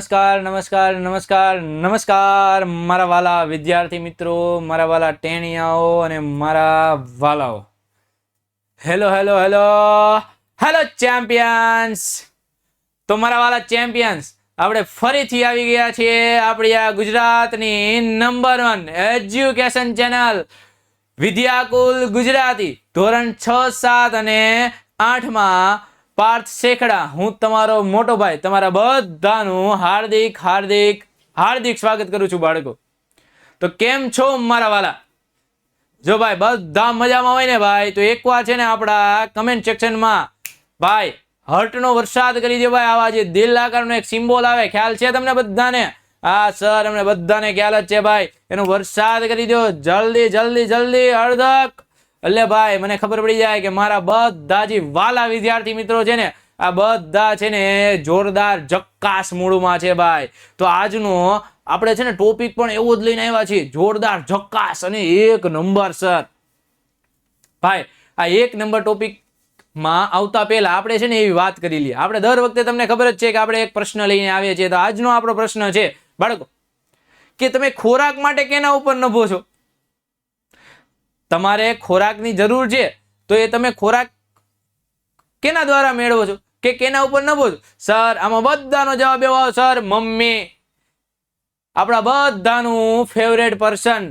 નમસ્કાર નમસ્કાર નમસ્કાર નમસ્કાર મારા વાલા વિદ્યાર્થી મિત્રો, મારા વાલા ટેણિયાઓ અને મારા વાલાઓ. Hello hello hello hello champions. તો મારા વાલા ચેમ્પિયન્સ, આપણે ફરીથી આવી ગયા છીએ આપણી આ ગુજરાતની number 1 education channel Vidyakul Gujarati ધોરણ 6, 7 અને 8 માં પાર્થ શેખડા. હું તમારો મોટો ભાઈ, તમારા બધાનું હાર્દિક હાર્દિક હાર્દિક સ્વાગત કરું છું બાળકો. તો કેમ છો મારા વાલા? જો ભાઈ બધા મજામાં હોય ને ભાઈ, તો એકવાર છે ને આપણા કમેન્ટ સેક્શનમાં ભાઈ હર્ટનો વરસાદ કરી દો ભાઈ. આવા જે દિલ આકારનો એક સિમ્બોલ આવે, ખ્યાલ છે તમને બધાને? હા સર, અમને બધાને ખ્યાલ જ છે ભાઈ. એનો વરસાદ કરી દો જલ્દી જલ્દી જલ્દી અડધક. એટલે ભાઈ મને ખબર પડી જાય કે મારા બધા જે વાલા વિદ્યાર્થી મિત્રો છે ને, આ બધા છે ને જોરદાર જક્કાસ મૂડમાં છે ભાઈ. તો આજનો આપણે છે ને ટોપિક પણ એવો જ લઈને આવ્યા છીએ, જોરદાર જક્કાસ અને 1 નંબર. સર ભાઈ આ 1 નંબર ટોપિક માં આવતા પહેલા આપણે છે ને એવી વાત કરી લઈએ. આપણે દર વખતે તમને ખબર જ છે કે આપણે એક પ્રશ્ન લઈને આવીએ છીએ. તો આજનો આપણો પ્રશ્ન છે બાળકો કે તમે ખોરાક માટે કેના ઉપર નભો છો? તમારે ખોરાકની જરૂર છે તો એ તમે ખોરાક કેના દ્વારા મેળવો છો કે કેના ઉપર નભો છો? સર આમાં બધાનો જવાબ એવો આવે સર, મમ્મી. આપણા બધાનું ફેવરેટ પર્સન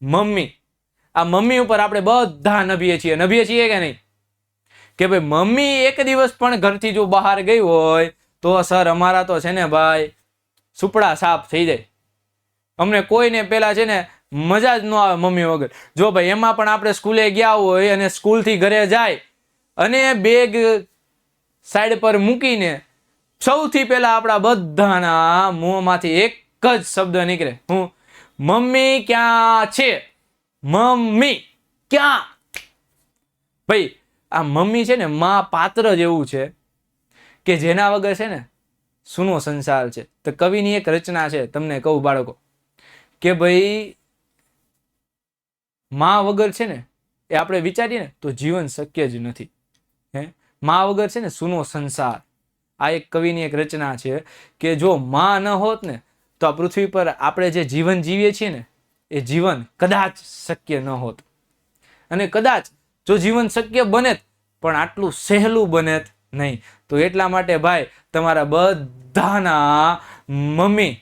મમ્મી. આ મમ્મી ઉપર આપણે બધા નભીએ છીએ કે નહીં? કે ભાઈ મમ્મી એક દિવસ પણ ઘરથી જો બહાર ગઈ હોય તો સર અમારા તો છે ને ભાઈ સુપડા સાફ થઈ જાય. અમને કોઈને પેલા છે ને મજા જ ન આવે મમ્મી વગર. જો ભાઈ એમાં પણ આપણે સ્કૂલે ગયા હોય અને સ્કૂલથી ઘરે જાય અને બેગ સાઈડ પર મૂકીને સૌથી પહેલા આપણા બધાના મોંમાંથી એક જ શબ્દ નીકળે, હું? મમ્મી ક્યાં છે? મમ્મી ક્યાં? ભાઈ આ મમ્મી છે ને માં પાત્ર જેવું છે કે જેના વગર છે ને સૂનો સંસાર છે. તો કવિની એક રચના છે, તમને કહું બાળકો કે ભાઈ માં વગર છે ને એ આપણે વિચારીએ ને તો જીવન શક્ય જ નથી. માં વગર છે ને સૂનો સંસાર. આ એક કવિની એક રચના છે કે જો માં ન હોત ને તો આ પૃથ્વી પર આપણે જે જીવન જીવીએ છીએ ને એ જીવન કદાચ શક્ય ન હોત. અને કદાચ જો જીવન શક્ય બને પણ આટલું સહેલું બને નહીં. તો એટલા માટે ભાઈ તમારા બધાના મમ્મી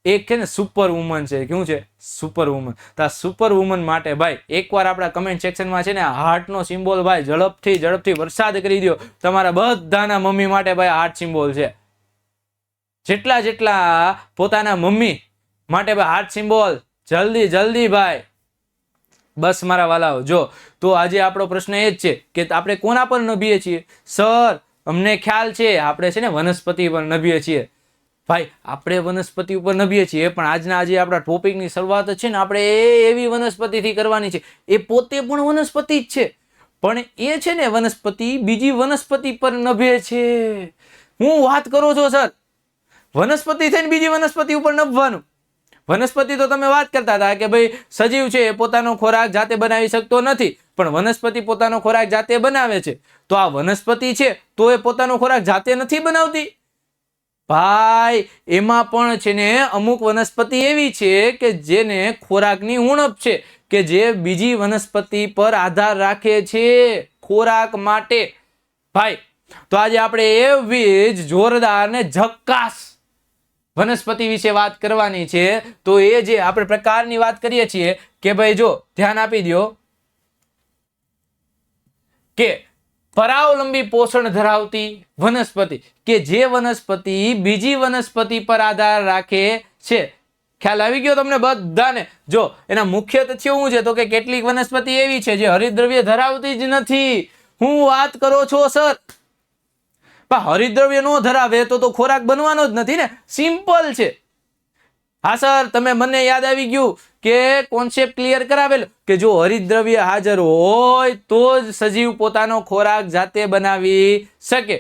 એક છે ને સુપર વુમન છે. કેવું છે? Super woman. તો આ સુપર વુમન માટે ભાઈ એકવાર આપણા કમેન્ટ સેક્શનમાં છે ને હાર્ટનો સિમ્બોલ ભાઈ ઝડપથી વરસાદ કરી દો. તમારા બધાના મમ્મી માટે ભાઈ હાર્ટ સિમ્બોલ છે. જેટલા પોતાના મમ્મી માટે ભાઈ હાર્ટ સિમ્બોલ જલ્દી જલ્દી ભાઈ. બસ મારા વાલાઓ, જો તો આજે આપણો પ્રશ્ન એ જ છે કે આપણે કોના પર નભીએ છીએ? સર અમને ખ્યાલ છે આપણે છે ને વનસ્પતિ પર નભીએ છીએ. ભાઈ આપણે વનસ્પતિ ઉપર નભીએ છીએ પણ આજે આપણા ટોપિકની શરૂઆત છે ને આપણે એવી વનસ્પતિથી કરવાની છે. એ પોતે પણ વનસ્પતિ જ છે પણ એ છે ને વનસ્પતિ બીજી વનસ્પતિ પર નભે છે. હું વાત કરો છો સર? વનસ્પતિ થઈને બીજી વનસ્પતિ ઉપર નભવાનું. વનસ્પતિ તો તમે વાત કરતા હતા કે ભાઈ સજીવ છે એ પોતાનો ખોરાક જાતે બનાવી શકતો નથી, પણ વનસ્પતિ પોતાનો ખોરાક જાતે બનાવે છે. તો આ વનસ્પતિ છે તો એ પોતાનો ખોરાક જાતે નથી બનાવતી ભાઈ. એમાં પણ છે ને અમુક વનસ્પતિ એવી છે કે જેને ખોરાકની ઉણપ છે, કે જે બીજી વનસ્પતિ પર આધાર રાખે છે ખોરાક માટે ભાઈ. તો આજે આપણે એવી જ જોરદાર ને ઝક્કાસ વનસ્પતિ વિશે વાત કરવાની છે. તો એ જે આપણે પ્રકારની વાત કરીએ છીએ કે ભાઈ જો ધ્યાન આપી દો કે પરાવલંબી પોષણ ધરાવતી વનસ્પતિ, કે જે વનસ્પતિ બીજી વનસ્પતિ પર આધાર રાખે છે. ખ્યાલ આવી ગયો તમને બધાને? જો એના મુખ્ય તથ્યો શું છે તો કે કેટલીક વનસ્પતિ એવી છે જે હરિતદ્રવ્ય ધરાવતી જ નથી. હું વાત કરો છો સર? હરિતદ્રવ્ય નો ધરાવે તો ખોરાક બનવાનો જ નથી ને. સિમ્પલ છે. હા સર, તમે મને યાદ આવી ગયું કે કોન્સેપ્ટ ક્લિયર કરાવેલો કે જો હરિતદ્રવ્ય હાજર હોય તો જ સજીવ પોતાનો ખોરાક જાતે બનાવી શકે,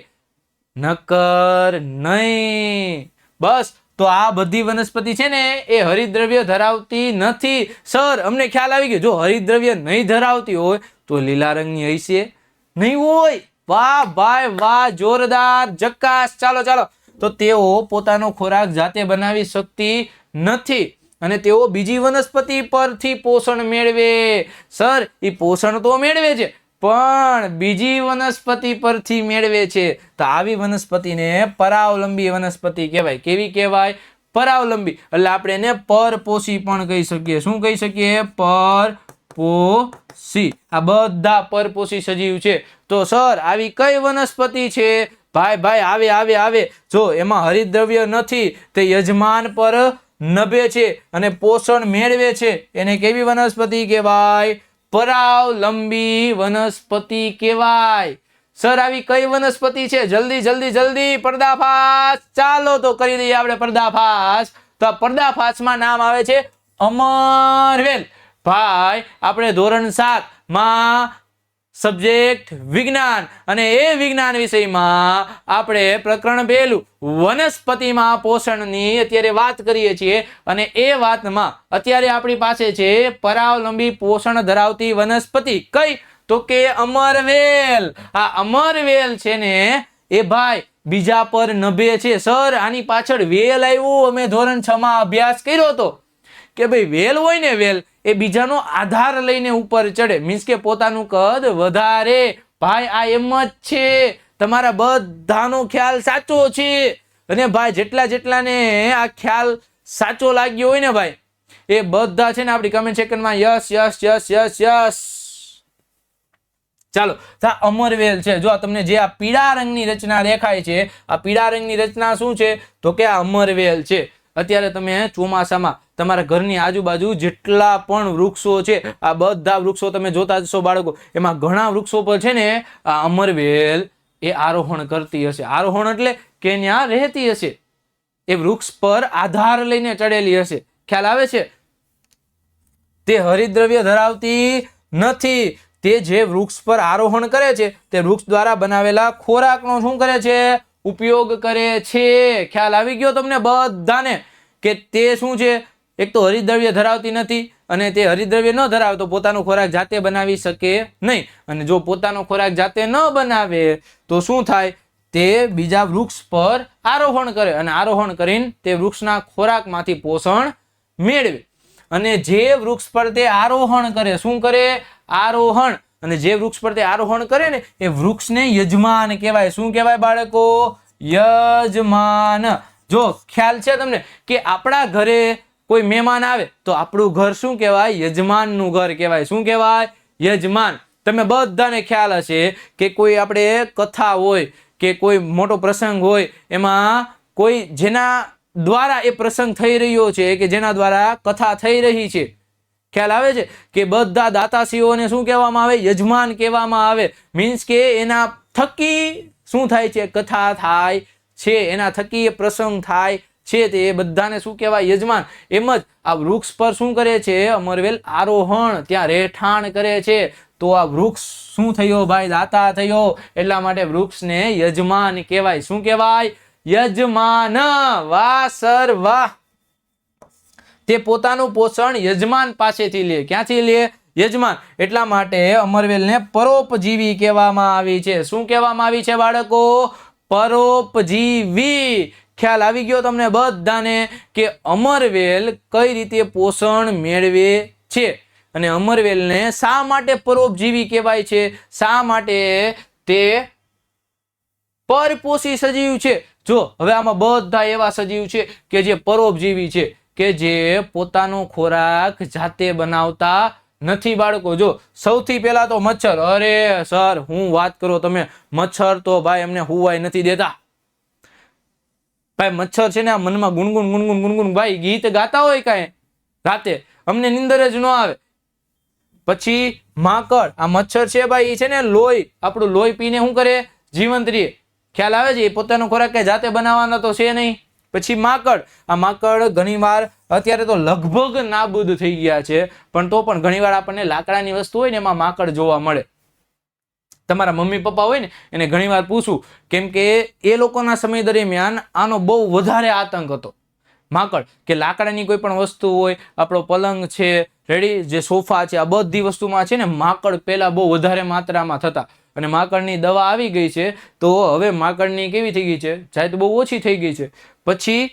નકર નહીં. બસ તો આ બધી વનસ્પતિ છે ને એ હરિતદ્રવ્ય ધરાવતી નથી. સર અમને ખ્યાલ આવી ગયો. જો હરિતદ્રવ્ય નહીં ધરાવતી હોય તો લીલા રંગની હશે નહીં હોય. વાહ ભાઈ વાહ, જોરદાર જક્કાસ. ચાલો તો તેઓ પોતાનો ખોરાક જાતે બનાવી શકતી નથી અને તેઓ બીજી વનસ્પતિ પરથી પોષણ મેળવે. સર, એ પોષણ તો મેળવે છે પણ બીજી વનસ્પતિ પરથી મેળવે છે. તો આવી વનસ્પતિને પરાવલંબી વનસ્પતિ કહેવાય. કેવી કહેવાય? પરાવલંબી. એટલે આપણે એને પરપોષી પણ કહી શકીએ. શું કહી શકીએ? પરપોષી. આ બધા પરપોષી સજીવ છે. તો સર, આવી કઈ વનસ્પતિ છે? ભાઈ આવે. જો એમાં હરિતદ્રવ્ય નથી, તે યજમાન પર નભે છે અને પોષણ મેળવે છે, એને કેવી વનસ્પતિ કહેવાય? પરાવલંબી વનસ્પતિ કહેવાય. સર, આવી કઈ વનસ્પતિ છે? જલ્દી પર્દાફાશ. ચાલો તો કરી દઈએ આપણે પર્દાફાશ. તો આ પર્દાફાશમાં નામ આવે છે અમરવેલ. ભાઈ, આપણે ધોરણ 7 માં સબ્જેક્ટ વિજ્ઞાન અને એ વિજ્ઞાન વિષયમાં આપણે પ્રકરણ 1 વનસ્પતિમાં પોષણની અત્યારે વાત કરીએ છીએ અને એ વાતમાં અત્યારે આપણી પાસે છે પરાવલંબી પોષણ ધરાવતી વનસ્પતિ. કઈ? તો કે અમરવેલ. આ અમરવેલ છે ને એ ભાઈ બીજા પર નભે છે. સર, આની પાછળ વેલ આવ્યું. અમે ધોરણ 6 માં અભ્યાસ કર્યો હતો કે ભાઈ વેલ હોય ને, વેલ એ બીજાનો આધાર લઈને ઉપર ચડે, મીન્સ કે પોતાનું કદ વધારે. ભાઈ, આ એમ જ છે. તમારા બધાનો ખ્યાલ સાચો છે. અને ભાઈ જેટલાને આ ખ્યાલ સાચો લાગ્યો હોય ને ભાઈ, એ બધા છે ને આપણી કમેન્ટ સેક્શનમાં યસ. ચાલો, આ અમરવેલ છે. જો તમને જે આ પીળા રંગની રચના દેખાય છે, આ પીળા રંગની રચના શું છે? તો કે આ અમરવેલ છે. અત્યારે તમે ચોમાસામાં તમારા ઘરની આજુબાજુ જેટલા પણ વૃક્ષો છે, આ બધા વૃક્ષો તમે જોતા જશો બાળકો, એમાં ઘણા વૃક્ષો પર છે ને આ અમરવેલ એ આરોહણ કરતી હશે. આરોહણ એટલે કે ત્યાં રહેતી હશે, એ વૃક્ષ પર આધાર લઈને ચડેલી હશે. ખ્યાલ આવે છે? તે હરિતદ્રવ્ય ધરાવતી નથી. તે જે વૃક્ષ પર આરોહણ કરે છે તે વૃક્ષ દ્વારા બનાવેલા ખોરાકનો શું કરે છે? ઉપયોગ કરે છે. ખ્યાલ આવી ગયો તમને બધાને કે તે શું છે? એક તો હરિતદ્રવ્ય ધરાવતી નથી અને તે હરિતદ્રવ્ય ન ધરાવે તો પોતાનો ખોરાક જાતે બનાવી શકે નહીં. અને જો પોતાનો ખોરાક જાતે ન બનાવે તો શું થાય? તે બીજા વૃક્ષ પર આરોહણ કરે અને આરોહણ કરીને તે વૃક્ષના ખોરાકમાંથી પોષણ મેળવે. અને જે વૃક્ષ પર તે આરોહણ કરે, શું કરે? આરોહણ. અને જે વૃક્ષ પર તે આરોહણ કરે ને એ વૃક્ષને યજમાન કહેવાય. શું કહેવાય બાળકો? યજમાન. જો ખ્યાલ છે તમને કે આપણા ઘરે કોઈ મહેમાન આવે તો આપણું ઘર શું કહેવાય? યજમાનનું ઘર કહેવાય. શું કહેવાય? યજમાન. તમે બધાને ખ્યાલ હશે કે કોઈ આપણે કથા હોય કે કોઈ મોટો પ્રસંગ હોય, એમાં કોઈ જેના દ્વારા એ પ્રસંગ થઈ રહ્યો છે કે જેના દ્વારા કથા થઈ રહી છે, ખ્યાલ આવે છે કે બધા દાતાશ્રીઓને શું કહેવામાં આવે? યજમાન કહેવામાં આવે. મીન્સ કે એના થકી શું થાય છે? કથા થાય છે, એના થકી એ પ્રસંગ થાય છે, તે બધાને શું કહેવાય? યજમાન. એમ જ આ વૃક્ષ પર શું કરે છે? અમરવેલ આરોહણ, ત્યાં રહેઠાણ કરે છે. તો આ વૃક્ષ શું થયો ભાઈ? દાતા થયો. એટલા માટે વૃક્ષને યજમાન કહેવાય. શું કહેવાય? યજમાન. વાહ સર વાહ. તે પોતાનું પોષણ યજમાન પાસેથી લે. ક્યાંથી લે? યજમાન. એટલા માટે અમરવેલને પરોપજીવી કહેવામાં આવી છે. શું કહેવામાં આવી છે બાળકો? પરોપજીવી. ખ્યાલ આવી ગયો તમને બધાને કે અમરવેલ કઈ રીતે પોષણ મેળવે છે અને અમરવેલને શા માટે પરોપજીવી કહેવાય છે? શા માટે તે પરપોષી સજીવ છે? જો હવે આમાં બધા એવા સજીવ છે કે જે પરોપજીવી છે, કે જે પોતાનો ખોરાક જાતે બનાવતા નથી બાળકો. જો સૌથી પહેલા તો મચ્છર. અરે સર, હું વાત કરો તમે, મચ્છર તો ભાઈ અમને હુવાય નથી દેતા. ભાઈ મચ્છર છે ને આ મનમાં ગુનગુન ભાઈ ગીત ગાતા હોય કાંઈ રાતે, અમને નિંદર જ ન આવે. પછી માકડ. આ મચ્છર છે ભાઈ, એ છે ને લોહી, આપણું લોહી પીને શું કરે? જીવંત રહે. ખ્યાલ આવે છે? એ પોતાનો ખોરાક કઈ જાતે બનાવવાનો તો છે નહીં. પછી માકડ. આ માકડ ઘણીવાર અત્યારે તો લગભગ નાબૂદ થઈ ગયા છે, પણ તો પણ ઘણીવાર આપણને લાકડાની વસ્તુ હોય ને એમાં માકડ જોવા મળે. તમારા મમ્મી પપ્પા હોય ને એને ઘણીવાર પૂછું, કેમ કે એ લોકોના સમય દરમિયાન આનો બહુ વધારે આતંક હતો. માકડ કે લાકડાની કોઈ પણ વસ્તુ હોય, આપણો પલંગ છે, રેડી, જે સોફા છે, આ બધી વસ્તુમાં છે ને માકડ પહેલા બહુ વધારે માત્રામાં થતા. અને માકડની દવા આવી ગઈ છે, તો હવે માકડની કેવી થઈ ગઈ છે, જાત બહુ ઓછી થઈ ગઈ છે. પછી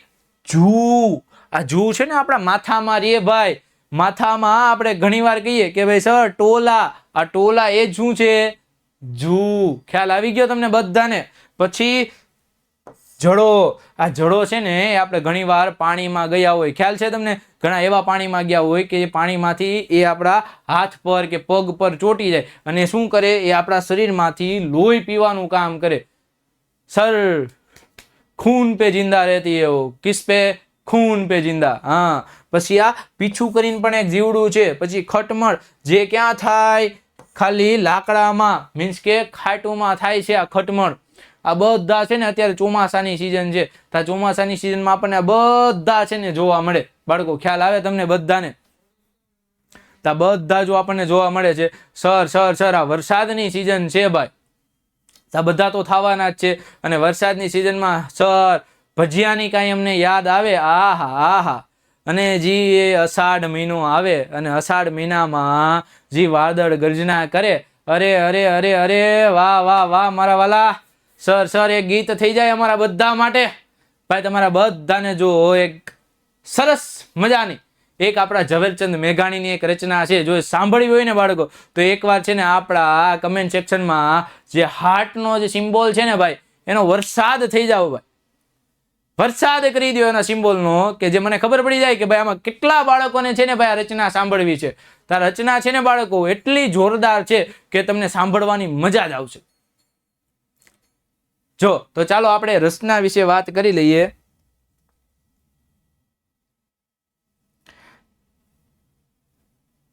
જૂ, આ જૂ છે ને આપણા માથામાં રે ભાઈ, માથામાં આપણે ઘણીવાર કહીએ કે ભાઈ સર ટોલા, આ ટોલા એ શું છે, જૂ. ખ્યાલ આવી ગયો તમને બધાને. પછી જડો, આ જડો છે ને એ આપણે ઘણીવાર પાણીમાં ગયા હોય, ખ્યાલ છે તમને, ઘણા એવા પાણીમાં ગયા હોય કે પાણીમાંથી એ આપણા હાથ પર કે પગ પર ચોટી જાય અને શું કરે, એ આપણા શરીરમાંથી લોહી પીવાનું કામ કરે. સર ખૂન પે જિંદા રહેતી है वो, किस पे, ખૂન પે જિંદા. હા, પછી આ પીછું કરીને પણ એક જીવડું છે. પછી ખટમળ, જે ક્યાં થાય, ખાલી લાકડામાં, મીન્સ કે ખાટુમાં થાય છે આ ખટમળ. આ બધા છે ને અત્યારે ચોમાસાની સિઝન છે, તો ચોમાસાની સિઝનમાં આપણને બધા છે ને જોવા મળે. બાળકો ખ્યાલ આવે તમને બધાને? તો બધા જો આપણને જોવા મળે છે. સર આ વરસાદની સિઝન છે ભાઈ, આ બધા તો થવાના જ છે. અને વરસાદની સિઝનમાં સર ભજીયાની કાંઈ અમને યાદ આવે? આહા. અને જી એ અષાઢ મહિનો આવે અને અષાઢ મહિનામાં જી વાદળ ગર્જના કરે, અરે વાહ મારા વાલા. સર એક ગીત થઈ જાય અમારા બધા માટે ભાઈ, તમારા બધાને જો એક સરસ મજાની એક આપણા ઝવેરચંદ મેઘાણીની એક રચના છે, જો સાંભળવી હોય ને બાળકો તો એકવાર છે ને આપણા કમેન્ટ સેક્શનમાં જે હાર્ટનો જે સિમ્બોલ છે ને ભાઈ, એનો વરસાદ થઈ જાવ ભાઈ, વરસાદ કરી દો એના સિમ્બોલનો, કે જે મને ખબર પડી જાય કે ભાઈ આમાં કેટલા બાળકોને છે ને ભાઈ આ રચના સાંભળવી છે. તો રચના છે ને બાળકો એટલી જોરદાર છે કે તમને સાંભળવાની મજા જ આવશે. જો તો ચાલો આપણે રચના વિશે વાત કરી લઈએ.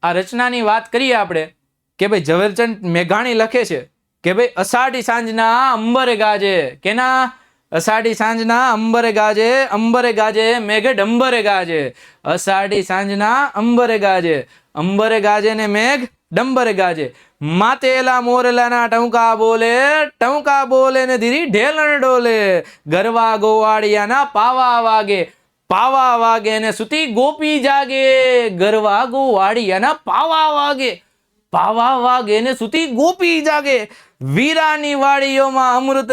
આ રચનાની વાત કરીએ આપણે કે ભાઈ ઝવેરચંદ મેઘાણી લખે છે કે ભાઈ અષાઢી સાંજના અંબર ગાજે, કેના? અષાઢી સાંજના અંબર ગાજે મેઘ ડંબર ગાજે. અષાઢી સાંજના અંબર ગાજે ને મેઘ ડંબર ગાજે. માતેલા મોરલાના ટંકા બોલે ને ધીરી ઢેલણ ડોલે. ગરવા ગોવાળિયાના પાવા વાગે ને સુતી ગોપી જાગે. ગરવા ગોવાળિયાના પાવા વાગે ને સુતી ગોપી જાગે. વીરાની વાડીઓમાં અમૃત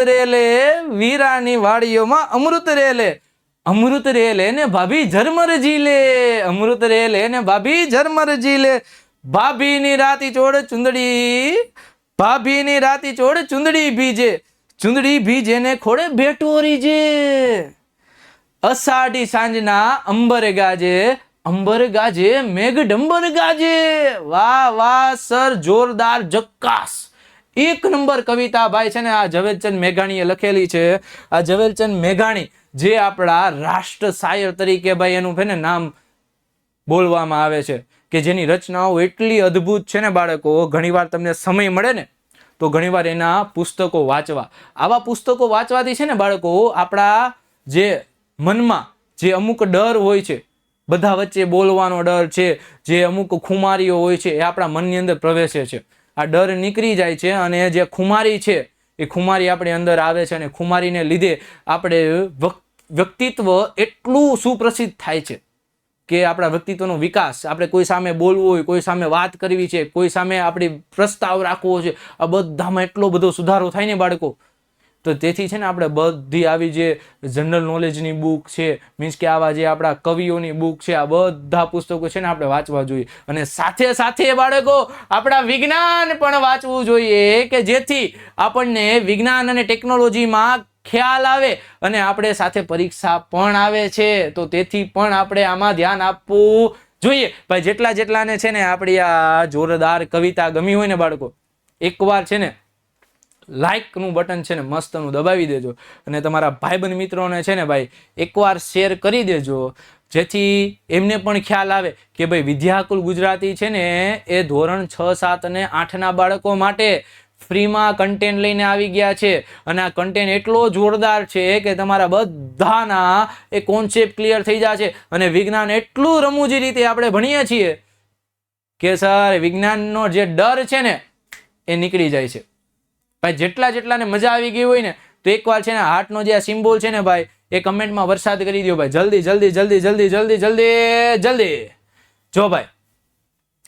રેલે ને ભાભી ઝરમર ઝીલે. ભાભીની રાતી ચોડ ચુંદડી ભીજે ને ખોડે ભેટોરી જે. અષાઢી સાંજના અંબર ગાજે મેઘ ડંબર ગાજે. વાહ સર, જોરદાર, જક્કાસ, એક નંબર કવિતા ભાઈ છે ને આ ઝવેરચંદ મેઘાણીએ લખેલી છે. આ ઝવેરચંદ મેઘાણી જે આપણા રાષ્ટ્ર શાયર તરીકે ભાઈ એનું છે ને નામ બોલવામાં આવે છે, કે જેની રચનાઓ એટલી અદ્ભુત છે ને બાળકો, ઘણીવાર તમને સમય મળે ને તો ઘણીવાર એના પુસ્તકો વાંચવા. આવા પુસ્તકો વાંચવાથી છે ને બાળકો આપણા જે મનમાં જે અમુક ડર હોય છે, બધા વચ્ચે બોલવાનો ડર છે, જે અમુક ખુમારીઓ હોય છે, એ આપણા મનની અંદર પ્રવેશે છે. આ ડર નીકળી જાય છે અને જે ખુમારી છે એ ખુમારી આપણી અંદર આવે છે અને ખુમારીને લીધે આપણે વ્યક્તિત્વ એટલું સુપ્રસિદ્ધ થાય છે કે આપણા વ્યક્તિત્વનો વિકાસ, આપણે કોઈ સામે બોલવું હોય, કોઈ સામે વાત કરવી છે, કોઈ સામે આપણી પ્રસ્તાવ રાખવો છે, આ બધામાં એટલો બધો સુધારો થાય ને બાળકો. તો તેથી છે ને આપણે બધી આવી જે જનરલ નોલેજની બુક છે, મીન્સ કે આવા જે આપણા કવિઓની બુક છે, આ બધા પુસ્તકો છે ને આપણે વાંચવા જોઈએ. અને સાથે સાથે બાળકો આપણા વિજ્ઞાન પણ વાંચવું જોઈએ, કે જેથી આપણને વિજ્ઞાન અને ટેકનોલોજીમાં ખ્યાલ આવે અને આપણે સાથે પરીક્ષા પણ આવે છે, તો તેથી પણ આપણે આમાં ધ્યાન આપવું જોઈએ. ભાઈ જેટલાને છે ને આપણી આ જોરદાર કવિતા ગમી હોય ને બાળકો, એકવાર છે ને લાઈક નું બટન છે ને મસ્તનું દબાવી દેજો અને તમારા ભાઈબંધ મિત્રોને છે ને ભાઈ એકવાર શેર કરી દેજો, જેથી એમને પણ ખ્યાલ આવે કે ભાઈ વિદ્યાકુલ ગુજરાતી છે ને એ ધોરણ 6, 7 અને 8 ના બાળકો માટે ફ્રીમાં કન્ટેન્ટ લઈને આવી ગયા છે. અને આ કન્ટેન્ટ એટલો જોરદાર છે કે તમારા બધાના એ કોન્સેપ્ટ ક્લિયર થઈ જશે. અને વિજ્ઞાન એટલું રમૂજી રીતે આપણે ભણીએ છીએ કે સર વિજ્ઞાનનો જે ડર છે ને એ નીકળી જાય છે. ભાઈ જેટલાને મજા આવી ગઈ હોય ને તો એકવાર છે ને હાર્ટનો જે આ સિમ્બોલ છે ને ભાઈ એ કમેન્ટમાં વરસાદ કરી દો ભાઈ, જલ્દી. જો ભાઈ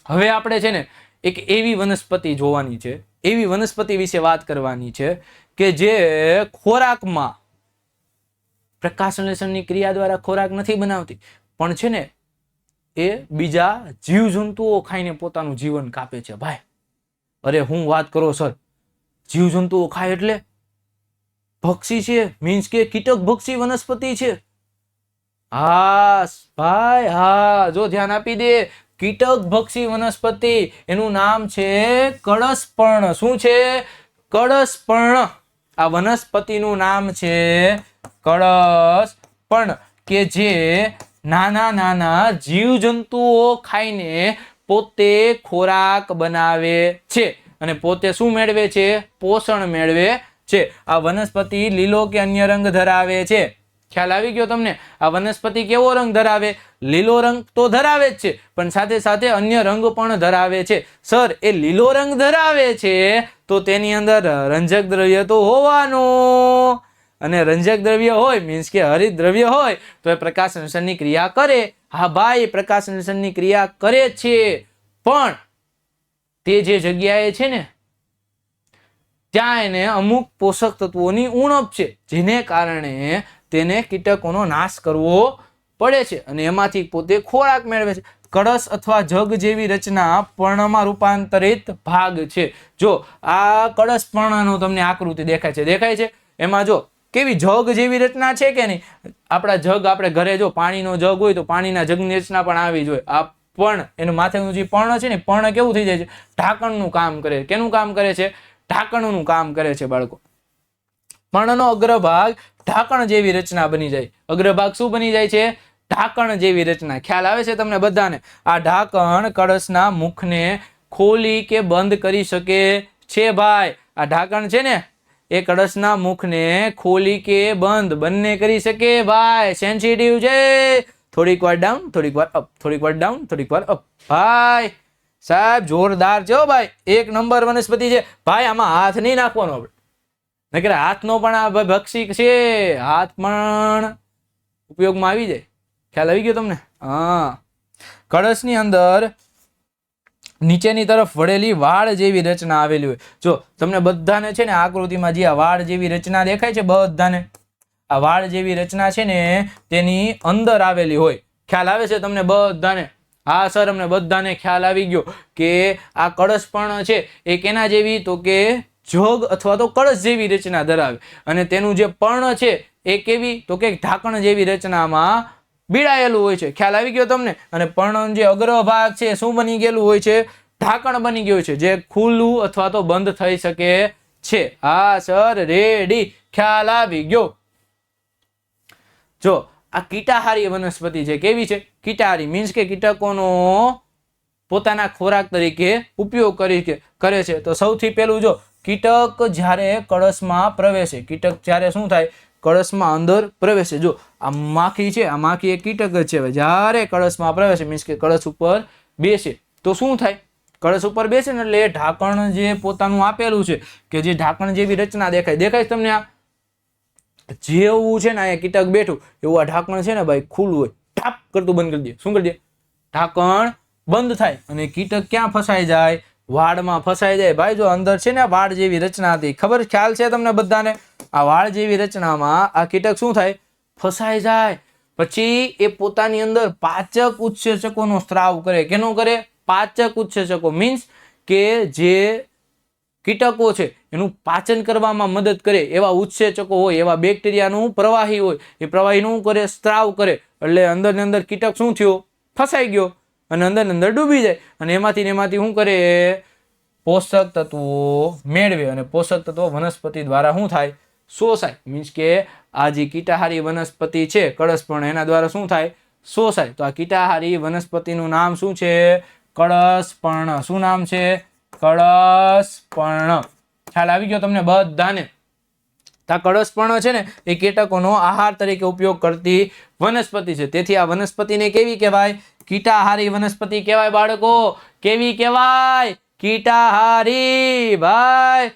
હવે આપણે છે ને એક એવી વનસ્પતિ જોવાની છે, એવી વનસ્પતિ વિશે વાત કરવાની છે કે જે ખોરાકમાં પ્રકાશ સંશ્લેષણની ક્રિયા દ્વારા ખોરાક નથી બનાવતી, પણ છે ને એ બીજા જીવજંતુઓ ખાઈને પોતાનું જીવન કાપે છે ભાઈ. અરે હું વાત કરો સર, જીવજંતુઓ ખાય એટલે ભક્ષી છે, મીન્સ કે કીટક ભક્ષી વનસ્પતિ છે. હા ભાઈ, હા, જો ધ્યાન આપી દે, કીટક ભક્ષી વનસ્પતિ, એનું નામ છે કળશપર્ણ. શું છે? કળશપર્ણ. આ વનસ્પતિનું નામ છે કળશપર્ણ, કે જે નાના નાના જીવજંતુઓ ખાઈને પોતે ખોરાક બનાવે છે અને પોતે શું મેળવે છે? પોષણ મેળવે છે. આ વનસ્પતિ લીલો કે અન્ય રંગ ધરાવે છે. ખ્યાલ આવી ગયો તમને? આ વનસ્પતિ કેવો રંગ ધરાવે? લીલો રંગ તો ધરાવે જ છે, પણ સાથે સાથે અન્ય રંગ પણ ધરાવે છે. સર, એ લીલો રંગ ધરાવે છે તો તેની અંદર રંજક દ્રવ્ય તો હોવાનું, અને રંજક દ્રવ્ય હોય મીન્સ કે હરિત દ્રવ્ય હોય તો એ પ્રકાશ સંશ્લેષણની ક્રિયા કરે. હા ભાઈ, પ્રકાશ સંશ્લેષણની ક્રિયા કરે છે, પણ તે જે જગ્યાએ છે ને ત્યાં એને અમુક પોષક તત્વોની ઉણપ છે, જેને કારણે તેને કીટકોનો નાશ કરવો પડે છે અને એમાંથી પોતે ખોરાક મેળવે છે. કળશ અથવા જગ જેવી રચના પર્ણમાં રૂપાંતરિત ભાગ છે. જો આ કળશ પર્ણનો તમને આકૃતિ દેખાય છે, દેખાય છે? એમાં જો કેવી જગ જેવી રચના છે કે નહીં? આપણા જગ, આપણે ઘરે જો પાણીનો જગ હોય તો પાણીના જગની રચના પણ આવી જોઈએ. આ પણ એનું માથેનું જે પર્ણ છે ને, પર્ણ કેવું થઈ જાય છે? ઢાંકણનું કામ કરે. કેનું કામ કરે છે? ઢાંકણનું કામ કરે છે બાળકો. પર્ણનો અગ્રભાગ ઢાંકણ જેવી રચના બની જાય. અગ્રભાગ શું બની જાય છે? ઢાંકણ જેવી રચના. ખ્યાલ આવે છે તમને બધાને? આ ઢાંકણ કળશના મુખને ખોલી કે બંધ કરી શકે છે ભાઈ. આ ઢાંકણ છે ને એ કળશના મુખને ખોલી કે બંધ બંને કરી શકે ભાઈ. સેન્સિટિવ છે. થોડીક વાર ડાઉન, થોડીક વાર અપ, થોડીક વાર ડાઉન, થોડીક વાર અપ. ભાઈ સાહેબ જોરદાર છે હો ભાઈ, એક નંબર વનસ્પતિ છે ભાઈ. આમાં હાથ નહીં નાખવાનો આપણે, નકર હાથનો પણ આ ભક્ષી છે, હાથ પણ ઉપયોગમાં આવી જાય. ખ્યાલ આવી ગયો તમને? હા. કળશની અંદર નીચેની તરફ વળેલી વાળ જેવી રચના આવેલી હોય. જો તમને બધાને છે ને આકૃતિમાં જે આ વાળ જેવી રચના દેખાય છે, બધાને આ વાળ જેવી રચના છે ને તેની અંદર આવેલી હોય. ખ્યાલ આવે છે તમને બધાને? હા સર, અમને બધાને ખ્યાલ આવી ગયો કે આ કળશ પણ છે એ કેના જેવી? તો કે જગ અથવા તો કળશ જેવી રચના ધરાવે, અને તેનું જે પર્ણ છે એ કેવી? તો કે ઢાંકણ જેવી રચનામાં બીડાયેલું હોય છે. ખ્યાલ આવી ગયો તમને? અને પર્ણ જે અગ્રભાગ છે શું બની ગયેલું હોય છે? ઢાંકણ બની ગયું છે, જે ખુલ્લું અથવા તો બંધ થઈ શકે છે. હા સર, રેડી, ખ્યાલ આવી ગયો. જો આ કીટાહારી વનસ્પતિ છે. કેવી છે? કીટાહારી મીન્સ કે કીટકોનો પોતાના ખોરાક તરીકે ઉપયોગ કરે છે. તો સૌથી પહેલું જો કીટક જ્યારે કળશમાં પ્રવેશે, કીટક જ્યારે શું થાય? કળશમાં અંદર પ્રવેશે. જો આ માખી છે, આ માખી એક કીટક જ છે. જ્યારે કળશમાં પ્રવેશે મીન્સ કે કળશ ઉપર બેસે તો શું થાય? કળશ ઉપર બેસે ને એટલે ઢાંકણ જે પોતાનું આપેલું છે, કે જે ઢાંકણ જેવી રચના દેખાય તમને? આ જેવું છે ને અહીંયા કીટક બેઠું એવું આ ઢાંકણ છે ને ભાઈ ખુલ્લું હોય, ઠાપ કરતું બંધ કરી દે. શું કરી દે? ઢાંકણ બંધ થાય અને કીટક ક્યાં ફસાઈ જાય? વાળમાં ફસાઈ જાય. ભાઈ જો અંદર છે ને વાળ જેવી રચના હતી, ખબર, ખ્યાલ છે તમને બધાને? આ વાળ જેવી રચનામાં આ કીટક શું થાય? ફસાઈ જાય. પછી એ પોતાની અંદર પાચક ઉત્સેચકોનો સ્ત્રાવ કરે. કેનો કરે? પાચક ઉત્સેચકો મીન્સ કે જે કીટકો છે એનું પાચન કરવામાં મદદ કરે એવા ઉત્સેચકો હોય, એવા બેક્ટેરિયાનું પ્રવાહી હોય, એ પ્રવાહીનું કરે? સ્ત્રાવ કરે. એટલે અંદર ને અંદર કીટક શું થયો? ફસાઈ ગયો અને અંદર ડૂબી જાય. અને એમાંથી શું કરે? પોષક તત્વો મેળવે. અને પોષક તત્વો વનસ્પતિ દ્વારા શું થાય? શોષાય. મીન્સ કે આ જે કીટાહારી વનસ્પતિ છે કળશપર્ણ, એના દ્વારા શું થાય? શોષાય. તો આ કીટાહારી વનસ્પતિનું નામ શું છે? કળશપર્ણ. શું નામ છે? કળશપર્ણ. ખ્યાલ આવી ગયો તમને બધાને? આ કળશપર્ણ છે ને એ કીટકોનો આહાર તરીકે ઉપયોગ કરતી વનસ્પતિ છે. તેથી આ વનસ્પતિને કેવી કહેવાય? કીટાહારી વનસ્પતિ કહેવાય બાળકો. કેવી કહેવાય? કીટાહારી. ભાઈ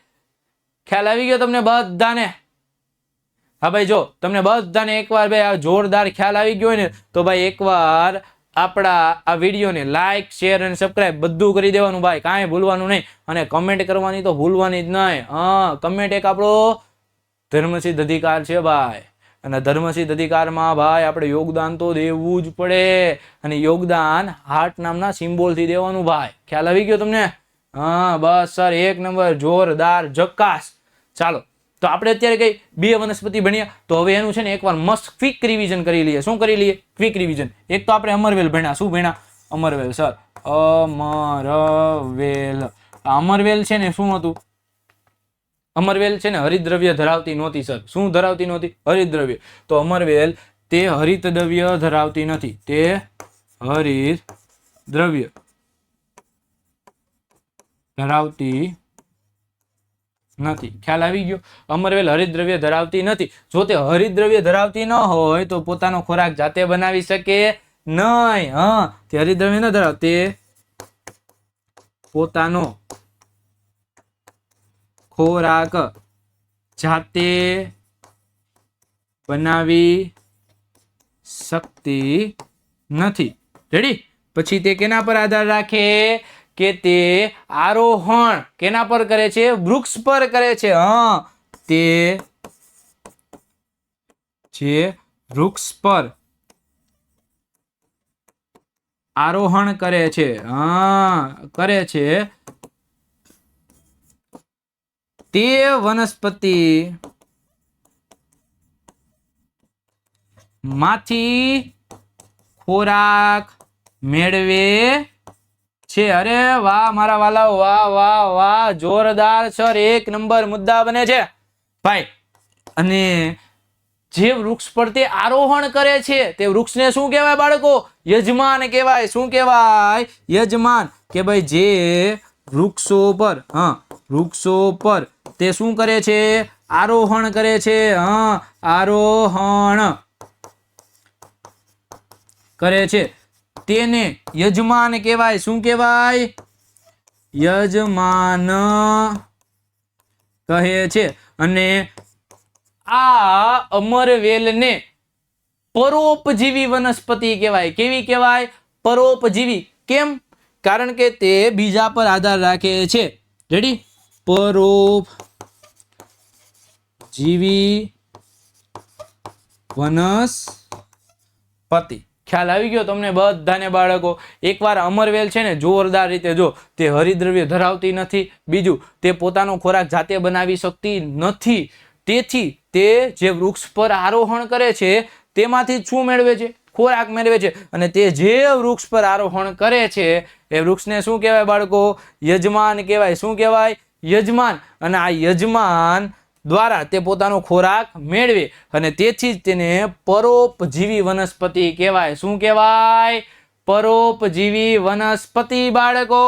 ખ્યાલ આવી ગયો તમને બધાને? હા ભાઈ જો તમને બધાને એકવાર ભાઈ આ જોરદાર ખ્યાલ આવી ગયો ને તો ભાઈ એકવાર આપણા આ વિડીયોને લાઈક, શેર અને સબસ્ક્રાઇબ બધું કરી દેવાનું ભાઈ, કાંઈ ભૂલવાનું નહીં. અને કમેન્ટ કરવાની તો ભૂલવાની જ નહીં. કમેન્ટ એક આપણો ધર્મસિદ્ધ અધિકાર છે ભાઈ. અને ધર્મસિદ્ધ અધિકારમાં ભાઈ આપણે યોગદાન તો દેવું જ પડે. અને યોગદાન હાર્ટ નામના સિમ્બોલથી દેવાનું ભાઈ. ખ્યાલ આવી ગયો તમને? બસ સર, 1 નંબર, જોરદાર, જક્કાસ. ચાલો, તો આપણે અત્યારે કઈ 2 વનસ્પતિ ભણ્યા, તો હવે એનું છે ને એકવાર મસ્ત ક્વિક રિવિઝન કરી લઈએ. શું કરી લઈએ? Quick revision. એક તો આપણે અમરવેલ ભણ્યા. શું ભણ્યા? અમરવેલ. સર, અમરવેલ. અમરવેલ છે ને શું હતું? અમરવેલ છે ને હરિતદ્રવ્ય ધરાવતી નહોતી સર. શું ધરાવતી નહોતી? હરિતદ્રવ્ય. તો અમરવેલ તે હરિતદ્રવ્ય ધરાવતી નથી. તે હરિતદ્રવ્ય ધરાવતી નથી. ખ્યાલ આવી ગયો? અમરવેલ હરિતદ્રવ્ય ધરાવતી નથી. જો તે હરિતદ્રવ્ય ધરાવતી ન હોય તો પોતાનો ખોરાક જાતે બનાવી શકે નહીં. તે હરિતદ્રવ્ય ન ધરાવતી, પોતાનો ખોરાક જાતે બનાવી શકતી નથી. રેડી? પછી તે કેના પર આધાર રાખે? કે તે આરોહણ કેના પર કરે છે? વૃક્ષ પર કરે છે. તે જે વૃક્ષ પર આરોહણ કરે છે, કરે છે, તે વનસ્પતિ માંથી ખોરાક મેળવે છે. અરે વાહ મારા વાલાઓ, વાહ વાહ વાહ, જોરદાર સર, 1 નંબર મુદ્દા બને છે ભાઈ. અને જે વૃક્ષ પર તે આરોહણ કરે છે તે વૃક્ષને શું કહેવાય બાળકો? યજમાન કહેવાય. શું કહેવાય? યજમાન. કે ભાઈ જે વૃક્ષો પર વૃક્ષો પર તે શું કરે છે? આરોહણ કરે છે. આરોહણ કરે છે તેને યજમાન કહેવાય. શું કહેવાય? યજમાન કહે છે. અને આ અમરવેલને પરોપજીવી વનસ્પતિ કહેવાય. કેવી કહેવાય? પરોપજીવી. કેમ? કારણ કે તે બીજા પર આધાર રાખે છે. રેડી? પરોપજીવી વનસ્પતિ. ખ્યાલ આવી ગયો તમને બધાને બાળકો? એકવાર અમરવેલ છે ને જોરદાર રીતે જો, તે હરિતદ્રવ્ય ધરાવતી નથી. બીજું, તે પોતાનો ખોરાક જાતે બનાવી શકતી નથી. તેથી તે જે વૃક્ષ પર આરોહણ કરે છે તેમાંથી શું મેળવે છે? ખોરાક મેળવે છે. અને તે જે વૃક્ષ પર આરોહણ કરે છે એ વૃક્ષને શું કહેવાય બાળકો? યજમાન કહેવાય. શું કહેવાય? યજમાન. અને આ યજમાન દ્વારા તે પોતાનો ખોરાક મેળવે અને તેથી જ તેને પરોપજીવી વનસ્પતિ કહેવાય. શું કહેવાય? પરોપજીવી વનસ્પતિ બાળકો.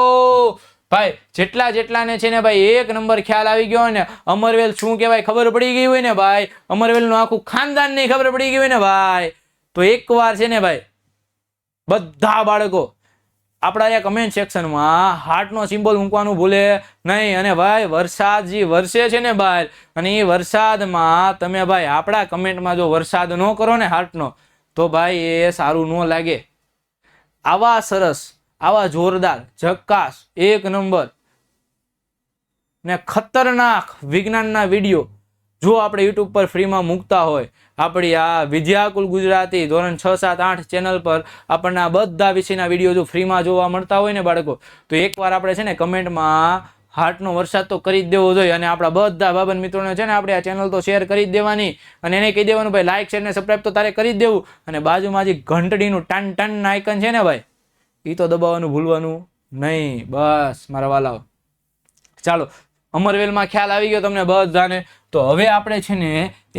ભાઈ જેટલાને છે ને ભાઈ 1 નંબર ખ્યાલ આવી ગયો ને અમરવેલ શું કહેવાય ખબર પડી ગઈ હોય ને ભાઈ, અમરવેલનું આખું ખાનદાન નહીં ખબર પડી ગઈ હોય ને ભાઈ, તો એકવાર છે ને ભાઈ બધા બાળકો આપણા અહીંયા કમેન્ટ સેક્શનમાં હાર્ટનો સિમ્બોલ મૂકવાનું ભૂલે નહીં. અને ભાઈ વરસાદ જે વરસે છે ને ભાઈ, અને એ વરસાદમાં તમે ભાઈ આપણા કમેન્ટમાં જો વરસાદ ન કરો ને હાર્ટનો, તો ભાઈ એ સારું ન લાગે. આવા સરસ, આવા જોરદાર, જક્કાસ, 1 નંબર ને ખતરનાક વિજ્ઞાનના વિડીયો જો આપણે યુટ્યુબ પર ફ્રીમાં મૂકતા હોય, આપણી આ વિદ્યાકુલ ગુજરાતી ધોરણ 6, 7, 8 ચેનલ પર આપણને આ બધા વિષયના વિડીયો જો ફ્રીમાં જોવા મળતા હોય ને બાળકો, તો એકવાર આપણે છે ને કમેન્ટમાં હાર્ટનો વરસાદ તો કરી જ દેવો જોઈએ. અને આપણા બધા ભાઈબંધ મિત્રોને છે ને આપણે આ ચેનલ તો શેર કરી જ દેવાની. અને એને કહી દેવાનું ભાઈ લાઈક, શેર ને સબસ્ક્રાઇબ તો તારે કરી જ દેવું. અને બાજુમાં જે ઘંટડીનું ટન ટન આઇકન છે ને ભાઈ, એ તો દબાવવાનું ભૂલવાનું નહીં. બસ મારા વાલાઓ, ચાલો અમરવેલમાં ખ્યાલ આવી ગયો તમને બધાને. તો હવે આપણે છે ને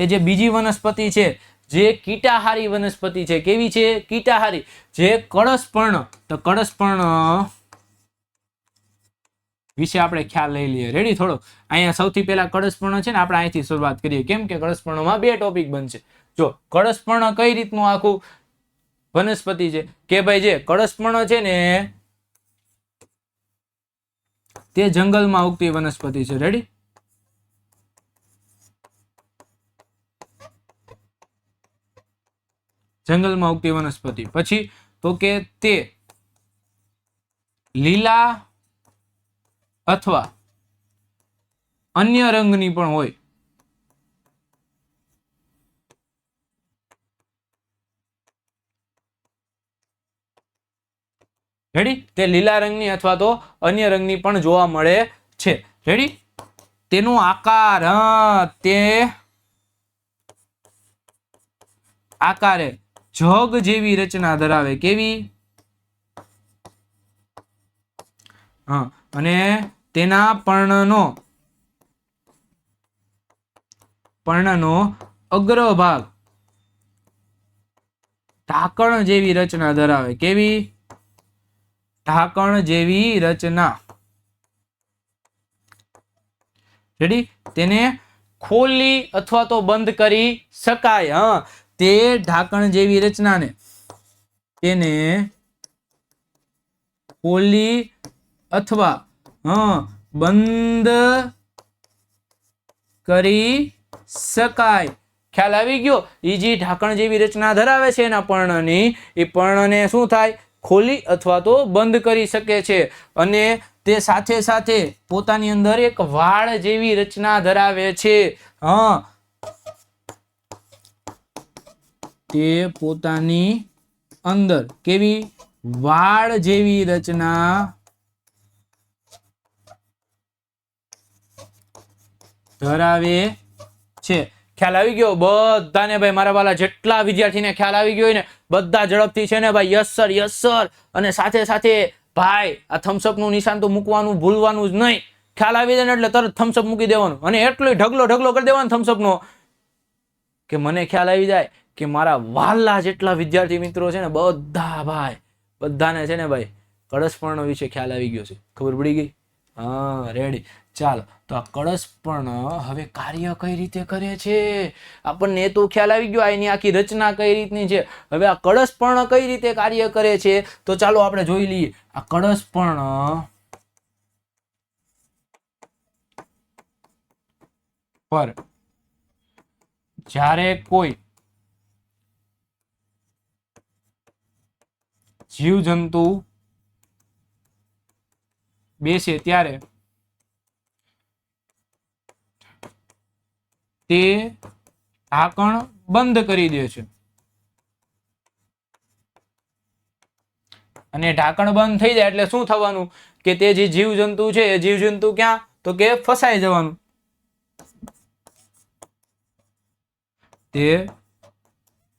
એ જે બીજી વનસ્પતિ છે જે કીટાહારી વનસ્પતિ છે. કેવી છે? કીટાહારી. જે કળશપર્ણ, તો કળશપર્ણ વિશે આપણે ખ્યાલ લઈ લઈએ. રેડી? થોડો અહીંયા સૌથી પહેલા કળશપર્ણ છે ને આપણે અહીંથી શરૂઆત કરીએ. કેમ કે કળશપર્ણમાં 2 ટોપિક બનશે. જો કળશપર્ણ કઈ રીતનું આખું વનસ્પતિ છે કે ભાઈ જે કળશપર્ણ છે ને તે જંગલમાં ઉગતી વનસ્પતિ છે. રેડી? જંગલમાં ઉગતી વનસ્પતિ. પછી તો કે તે લીલા અથવા અન્ય રંગની પણ હોય. રેડી? તે લીલા રંગની અથવા તો અન્ય રંગની પણ જોવા મળે છે. રેડી? તેનો આકાર તે આકારે જગ જેવી રચના ધરાવે. કેવી? અને તેના પર્ણનો અગ્રભાગ ઢાંકણ જેવી રચના ધરાવે. કેવી? ઢાંકણ જેવી રચના. રેડી? તેને ખોલી અથવા તો બંધ કરી શકાય. તે ઢાંકણ જેવી રચનાને તેને ખોલી અથવા બંધ કરી શકાય. ખ્યાલ આવી ગયો? એ જે ઢાંકણ જેવી રચના ધરાવે છે એના પર્ણની, એ પર્ણને શું થાય? ખોલી અથવા તો બંધ કરી શકે છે. અને તે સાથે સાથે પોતાની અંદર એક વાળ જેવી રચના ધરાવે છે. તે પોતાની અંદર કેવી? વાળ જેવી રચના ધરાવે છે. ખ્યાલ આવી ગયો બધાને ભાઈ? મારા વાલા જેટલા વિદ્યાર્થીને ખ્યાલ આવી ગયો હોય ને બધા ઝડપથી છે ને ભાઈ યસ સર, યસ સર. અને સાથે સાથે ભાઈ આ થમ્સઅપ નું નિશાન તો મૂકવાનું ભૂલવાનું જ નહીં. ખ્યાલ આવી જાય ને એટલે તરત થમ્સઅપ મૂકી દેવાનું, અને એટલો ઢગલો કરી દેવાનો થમ્સઅપ નો કે મને ખ્યાલ આવી જાય કે મારા વાલા જેટલા વિદ્યાર્થી મિત્રો છે ને બધા ભાઈ બધાને છે ને ભાઈ કળશપર્ણ વિશે ખ્યાલ આવી ગયો છે. ખબર પડી ગઈ? રેડી? ચાલો, તો આ કળશપર્ણ હવે કાર્ય કઈ રીતે કરે છે આપણને એ તો ખ્યાલ આવી ગયો. એની આખી રચના કઈ રીતની છે. હવે આ કળશપર્ણ કઈ રીતે કાર્ય કરે છે તો ચાલો આપણે જોઈ લઈએ. આ કળશપર્ણ પર જ્યારે કોઈ જીવજંતુ બેસે ત્યારે તે ઢાંકણ બંધ કરી દે છે. અને ઢાંકણ બંધ થઈ જાય એટલે શું થવાનું કે તે જે જીવજંતુ છે એ જીવજંતુ ક્યાં? તો કે ફસાઈ જવાનું. તે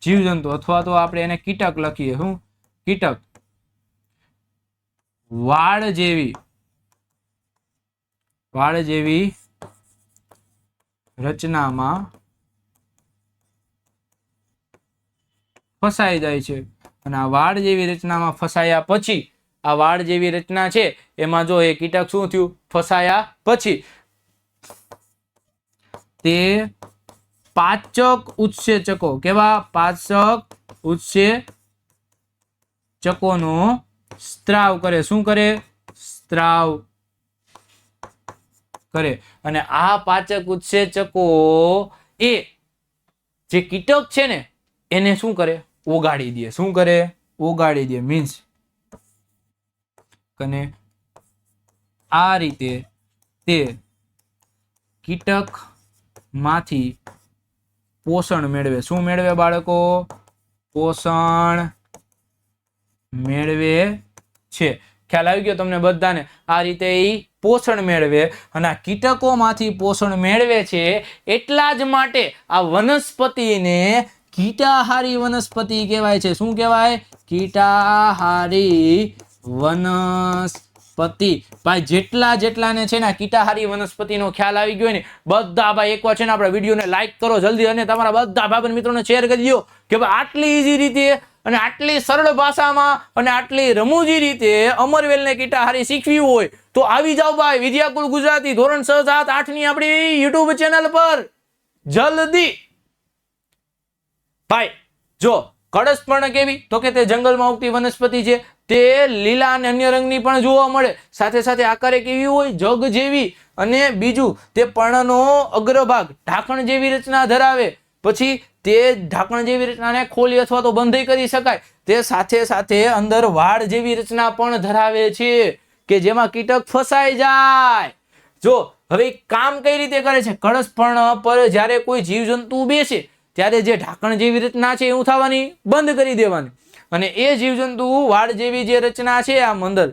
જીવજંતુ અથવા તો આપણે એને કીટક લખીએ. શું? કીટક વાળ જેવી રચનામાં ફસાઈ જાય છે. અને આ વાળ જેવી રચનામાં ફસાયા પછી આ વાળ જેવી રચના છે એમાં જો એ કીટક શું થયું? ફસાયા પછી તે પાચક ઉત્સેચકો, કેવા? પાચક ઉત્સેચકોનો સ્ત્રાવ કરે. શું કરે? સ્ત્રાવ કરે. અને આ પાચક ઉત્સેચકો એ જે કીટક છે ને એને શું કરે? ઓગાળી દે. શું કરે? ઓગાળી દે. મીન્સ અને આ રીતે તે કીટક માંથી પોષણ મેળવે. શું મેળવે બાળકો? પોષણ મેળવે છે. ખ્યાલ આવી ગયો તમને બધાને? આ રીતે એ પોષણ મેળવે. અને આ કીટકોમાંથી પોષણ મેળવે છે એટલા જ માટે આ વનસ્પતિને કીટાહારી વનસ્પતિ કહેવાય છે. શું કહેવાય? કીટાહારી વનસ્પતિ. ભાઈ જેટલાને છે ને કીટાહારી વનસ્પતિનો ખ્યાલ આવી ગયો ને બધા ભાઈ એકવાર છે ને આપણા વિડીયોને લાઈક કરો જલ્દી, અને તમારા બધા ભાઈ મિત્રોને શેર કરી દો કે ભાઈ આટલી ઈઝી રીતે અને આટલી સરળ ભાષામાં અને આટલી રમૂજી રીતે અમરવેલને કીટાહારી શીખવી હોય તો આવી જાવ ભાઈ વિદ્યાકુલ ગુજરાતી ધોરણ 6, 7, 8 ની આપણી યુટ્યુબ ચેનલ પર જલ્દી. ભાઈ જો કળશપર્ણ કેવી? તો કે તે જંગલમાં ઉગતી વનસ્પતિ છે. તે લીલા અને અન્ય રંગની પણ જોવા મળે. સાથે સાથે આકારે કેવી હોય? જગ જેવી. અને બીજું તે પર્ણનો અગ્રભાગ ઢાંકણ જેવી રચના ધરાવે. પછી તે ઢાંકણ જેવી રચનાને ખોલી અથવા તો બંધ કરી શકાય. તે સાથે સાથે અંદર વાડ જેવી રચના પણ ધરાવે છે કે જેમાં કીટક ફસાઈ જાય. જો હવે કામ કઈ રીતે કરે છે, કળશ પર્ણ પર જ્યારે કોઈ જીવજંતુ બેસે ત્યારે જે ઢાંકણ જેવી રચના છે એવું થવાની બંધ કરી દેવાની, અને એ જીવજંતુ વાડ જેવી જે રચના છે આમ અંદર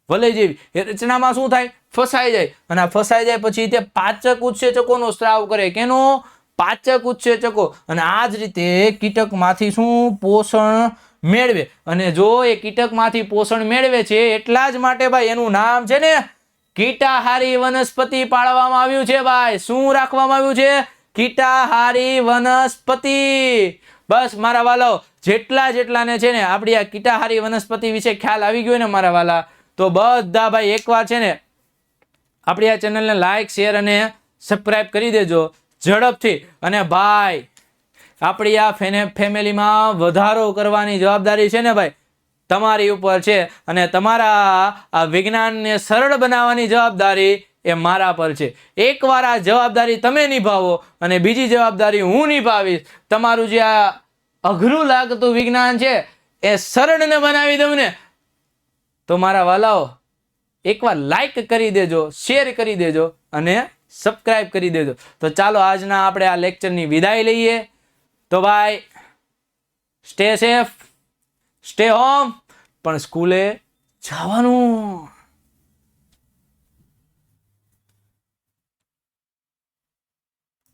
વલય જેવી એ રચનામાં શું થાય, ફસાઈ જાય. અને આ ફસાઈ જાય પછી તે પાચક ઉત્સેચકોનો સ્ત્રાવ કરે. કેનો? પાચક ઉત્સેચકો. અને આ જ રીતે કીટકમાંથી શું પોષણ મેળવે. અને જો એ કીટકમાંથી પોષણ મેળવે છે એટલા જ માટે ભાઈ એનું નામ છે ને કીટાહારી વનસ્પતિ પાડવામાં આવ્યું છે ભાઈ. શું રાખવામાં આવ્યું છે? કીટાહારી વનસ્પતિ. બસ મારા વાલાઓ, જેટલાને છે ને આપણી આ કીટાહારી વનસ્પતિ વિશે ખ્યાલ આવી ગયો ને મારા વાલા, તો બધા ભાઈ એકવાર છે ને આપણી આ ચેનલને લાઈક, શેર અને સબસ્ક્રાઇબ કરી દેજો ઝડપથી. અને ભાઈ આપણી આ ફેમિલીમાં વધારો કરવાની જવાબદારી છે ને ભાઈ તમારી ઉપર છે, અને તમારા આ વિજ્ઞાનને સરળ બનાવવાની જવાબદારી એ મારા પર છે. એકવાર આ જવાબદારી તમે નિભાવો અને બીજી જવાબદારી હું નિભાવીશ. તમારું જે આ અઘરું લાગતું વિજ્ઞાન છે એ સરળને બનાવી દઉં ને, તો મારા વાલાઓ એકવાર લાઈક કરી દેજો, શેર કરી દેજો અને સબસ્ક્રાઇબ કરી દેજો. તો ચાલો આજના આપણે આ લેક્ચરની વિદાય લઈએ. તો ભાઈ સ્ટે સેફ, સ્ટે હોમ, પણ સ્કૂલે જવાનું.